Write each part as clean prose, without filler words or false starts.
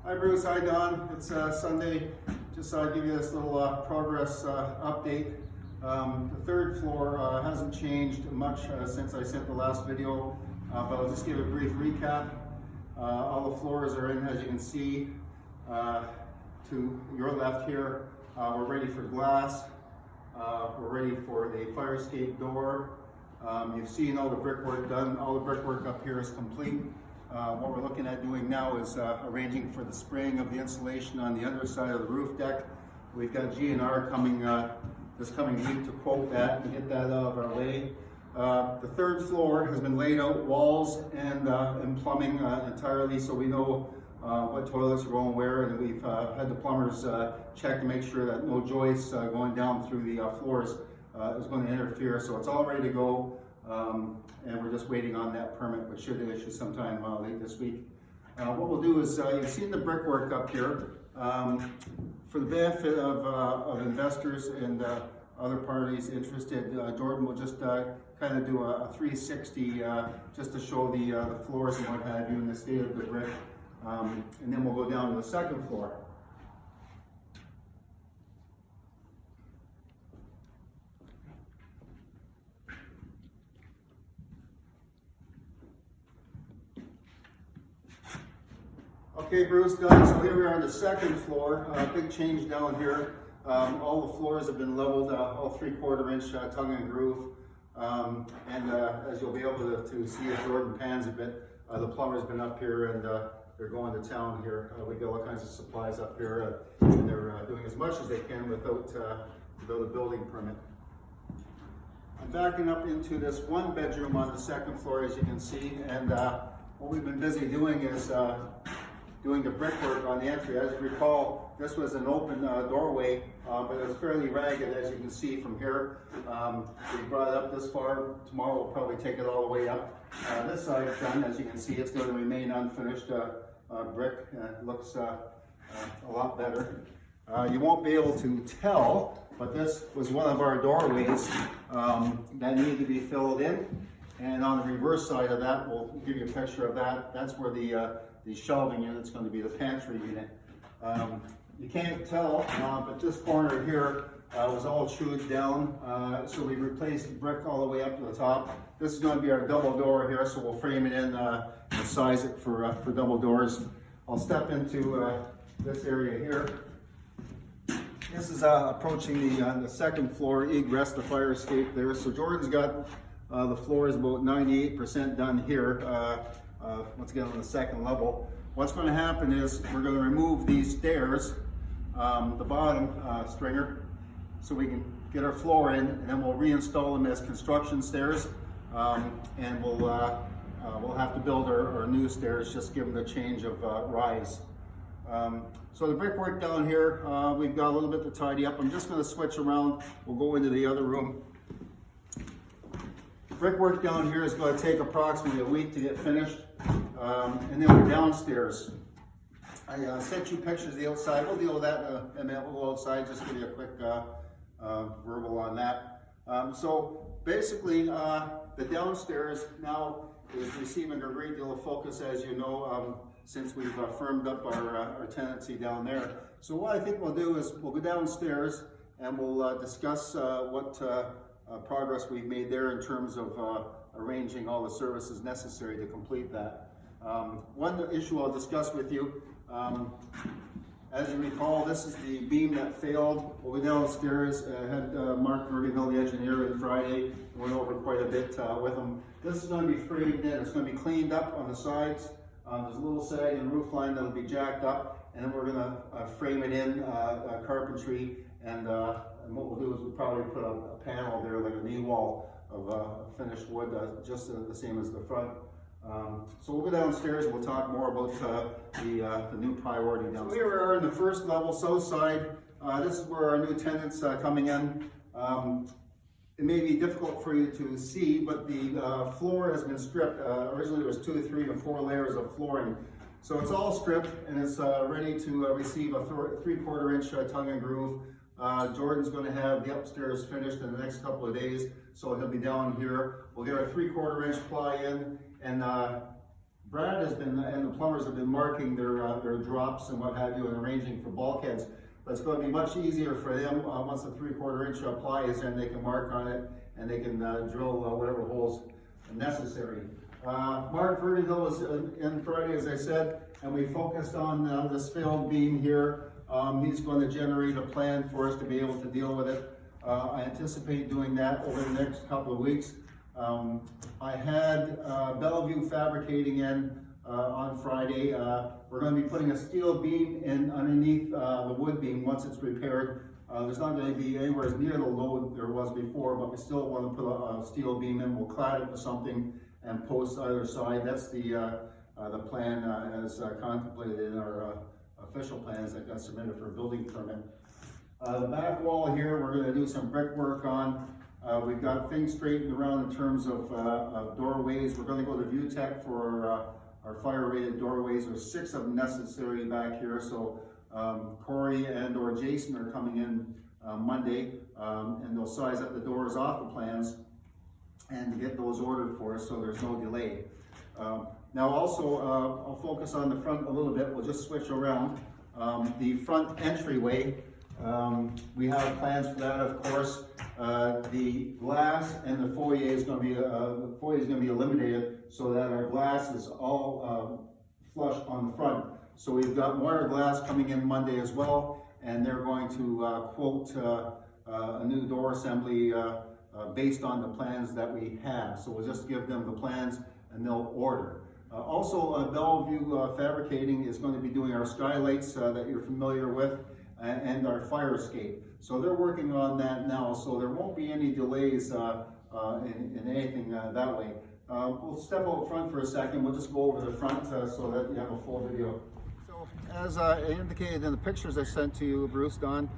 Hi Bruce, hi Don. It's Sunday. Just give you this little progress update. The third floor hasn't changed much since I sent the last video, but I'll just give a brief recap. All the floors are in, as you can see, to your left here. We're ready for glass. We're ready for the fire escape door. You've seen all the brickwork done. All the brickwork up here is complete. What we're looking at doing now is arranging for the spraying of the insulation on the underside of the roof deck. We've got G&R coming this coming week to quote that and get that out of our way. The third floor has been laid out, walls and plumbing entirely, so we know what toilets are going where, and we've had the plumbers check to make sure that no joists going down through the floors is going to interfere. So it's all ready to go. And we're just waiting on that permit, which should issue sometime late this week. What we'll do is, you've seen the brickwork up here. For the benefit of investors and other parties interested, Jordan will just kind of do a 360 just to show the floors and what have you and the state of the brick. And then we'll go down to the second floor. Okay, Bruce, done. So here we are on the second floor. Big change down here. All the floors have been leveled, all 3/4 inch tongue and groove. As you'll be able to see as Jordan pans a bit, the plumber's been up here and they're going to town here. We got all kinds of supplies up here and they're doing as much as they can without a building permit. I'm backing up into this one bedroom on the second floor, as you can see, and what we've been busy doing is doing the brickwork on the entry. As you recall, this was an open doorway, but it was fairly ragged, as you can see from here. We brought it up this far. Tomorrow we'll probably take it all the way up. This side is done. As you can see, it's going to remain unfinished brick. It looks a lot better. You won't be able to tell, but this was one of our doorways that needed to be filled in. And on the reverse side of that, we'll give you a picture of that. That's where the shelving unit's going to be, the pantry unit. You can't tell, but this corner here was all chewed down, so we replaced brick all the way up to the top. This is going to be our double door here, so we'll frame it in and size it for double doors. I'll step into this area here. This is approaching the second floor egress, the fire escape there. So Jordan's got the floor is about 98% done here. Once again on the second level. What's going to happen is we're going to remove these stairs, the bottom stringer, so we can get our floor in, and then we'll reinstall them as construction stairs, and we'll have to build our new stairs, just give them the change of rise. So the brickwork down here, we've got a little bit to tidy up. I'm just going to switch around. We'll go into the other room. Brickwork down here is going to take approximately a week to get finished, and then we're downstairs. I sent you pictures of the outside. We'll deal with that in a minute. We'll go outside, just give you a quick verbal on that. So basically, the downstairs now is receiving a great deal of focus, as you know, since we've firmed up our tenancy down there. So what I think we'll do is we'll go downstairs and we'll discuss what progress we've made there in terms of arranging all the services necessary to complete that. One issue I'll discuss with you, as you recall, this is the beam that failed. We'll go downstairs. Had Mark Vergeville, the engineer, in Friday, went over quite a bit with him. This is going to be framed in. It's going to be cleaned up on the sides. There's a little sag and roof line that'll be jacked up, and then we're going to frame it in carpentry. And what we'll do is we'll probably put a panel there, like a knee wall of finished wood, just the same as the front. So we'll go downstairs and we'll talk more about the new priority downstairs. So here we are in the first level, south side. This is where our new tenants coming in. It may be difficult for you to see, but the floor has been stripped. Originally there was 2, 3, and 4 layers of flooring. So it's all stripped and it's ready to receive a 3/4 inch tongue and groove. Jordan's going to have the upstairs finished in the next couple of days, so he'll be down here. We'll get our 3/4 inch ply in, and Brad has been, and the plumbers have been marking their drops and what have you, and arranging for bulkheads. But it's going to be much easier for them once the 3/4 inch ply is in. They can mark on it and they can drill whatever holes necessary. Mark Verdigo was in Friday, as I said, and we focused on this failed beam here. He's going to generate a plan for us to be able to deal with it. I anticipate doing that over the next couple of weeks. I had Belleville fabricating in on Friday. We're going to be putting a steel beam in underneath the wood beam once it's repaired. There's not going to be anywhere near the load there was before, but we still want to put a steel beam in. We'll clad it with something and post either side. That's the plan as contemplated in our official plans that got submitted for a building permit. The back wall here, we're going to do some brickwork on. We've got things straightened around in terms of doorways. We're going to go to ViewTech for our fire-rated doorways. There's 6 of them necessary back here. So Corey and or Jason are coming in Monday, and they'll size up the doors off the plans and get those ordered for us so there's no delay. Now also, I'll focus on the front a little bit. We'll just switch around. The front entryway, we have plans for that, of course. The glass and the foyer is going to be eliminated so that our glass is all flush on the front. So we've got wire glass coming in Monday as well, and they're going to quote a new door assembly based on the plans that we have. So we'll just give them the plans and they'll order. Also, Bellevue Fabricating is going to be doing our skylights that you're familiar with, and our fire escape. So they're working on that now, so there won't be any delays in anything that way. We'll step out front for a second. We'll just go over the front so that you have a full video. So as I indicated in the pictures I sent to you, Bruce, Don,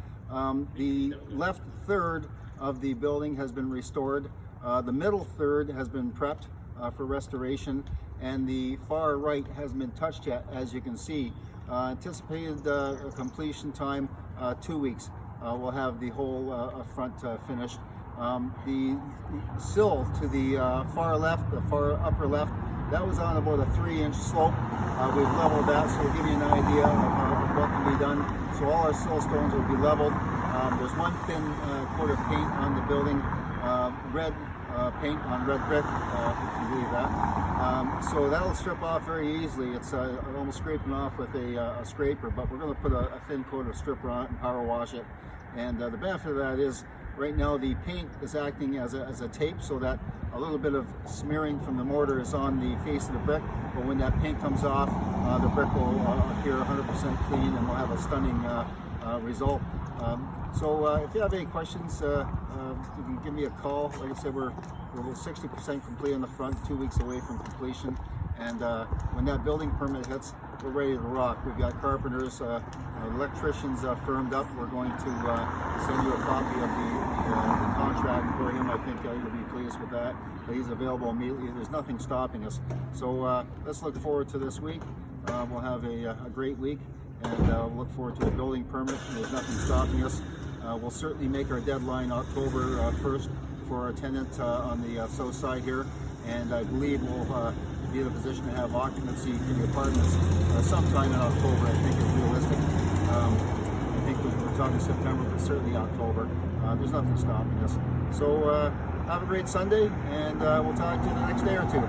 the left third of the building has been restored. The middle third has been prepped for restoration, and the far right hasn't been touched yet, as you can see. Anticipated completion time 2 weeks. We'll have the whole front finished. The sill to the far left, the far upper left, that was on about a 3-inch slope. We've leveled that, so we'll give you an idea of what can be done. So all our sill stones will be leveled. There's one thin coat of paint on the building, red paint on red brick, if you believe that. So that'll strip off very easily. It's almost scraping off with a scraper, but we're going to put a thin coat of stripper on it and power wash it. And the benefit of that is right now the paint is acting as a tape, so that a little bit of smearing from the mortar is on the face of the brick, but when that paint comes off, the brick will appear 100% clean and we'll have a stunning result. So if you have any questions, you can give me a call. Like I said, we're 60% complete on the front, 2 weeks away from completion. And when that building permit hits, we're ready to rock. We've got carpenters, electricians firmed up. We're going to send you a copy of the contract for him. I think you'll be pleased with that. But he's available immediately. There's nothing stopping us. So let's look forward to this week. We'll have a great week, and we'll look forward to a building permit. There's nothing stopping us. We'll certainly make our deadline October 1st for our tenant on the south side here, and I believe we'll be in a position to have occupancy for the apartments sometime in October. I think is realistic. I think we're talking September, but certainly October. There's nothing stopping us. So have a great Sunday, and we'll talk to you the next day or two.